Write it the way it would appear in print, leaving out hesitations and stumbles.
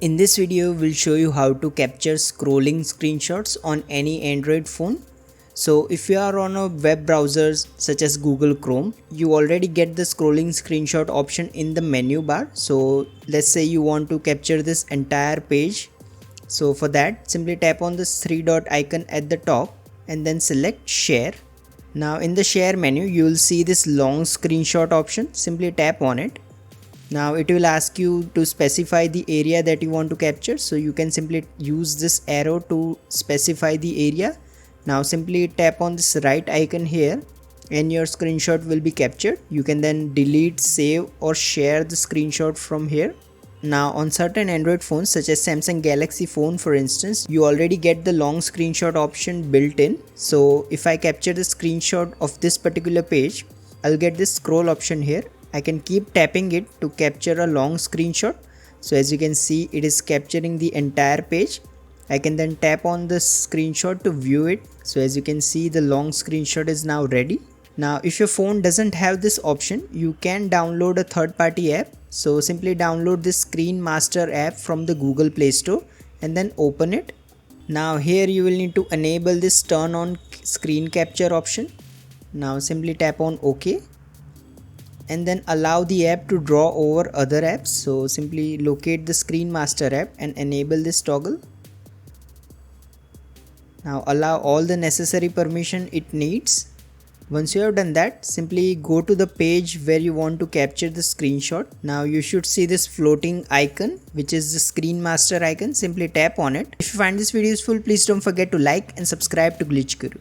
In this video, we'll show you how to capture scrolling screenshots on any Android phone. So if you are on a web browsers such as Google Chrome, you already get the scrolling screenshot option in the menu bar. So let's say you want to capture this entire page. So for that, simply tap on this three dot icon at the top and then select share. Now in the share menu, you will see this long screenshot option. Simply tap on it. Now it will ask you to specify the area that you want to capture, so you can simply use this arrow to specify the area. Now simply tap on this right icon here and your screenshot will be captured. You can then delete, save or share the screenshot from here. Now on certain Android phones such as Samsung Galaxy phone for instance, you already get the long screenshot option built in. So if I capture the screenshot of this particular page, I'll get this scroll option here. I can keep tapping it to capture a long screenshot. So as you can see, it is capturing the entire page. I can then tap on the screenshot to view it. So as you can see, the long screenshot is now ready. Now if your phone doesn't have this option, you can download a third-party app. So simply download this Screen Master app from the Google Play Store and then open it. Now here you will need to enable this turn on screen capture option. Now simply tap on OK. And then allow the app to draw over other apps. So simply locate the Screen Master app and enable this toggle. Now allow all the necessary permission it needs. Once you have done that, simply go to the page where you want to capture the screenshot. Now you should see this floating icon, which is the Screen Master icon. Simply tap on it. If you find this video useful, please don't forget to like and subscribe to Glitch Guru.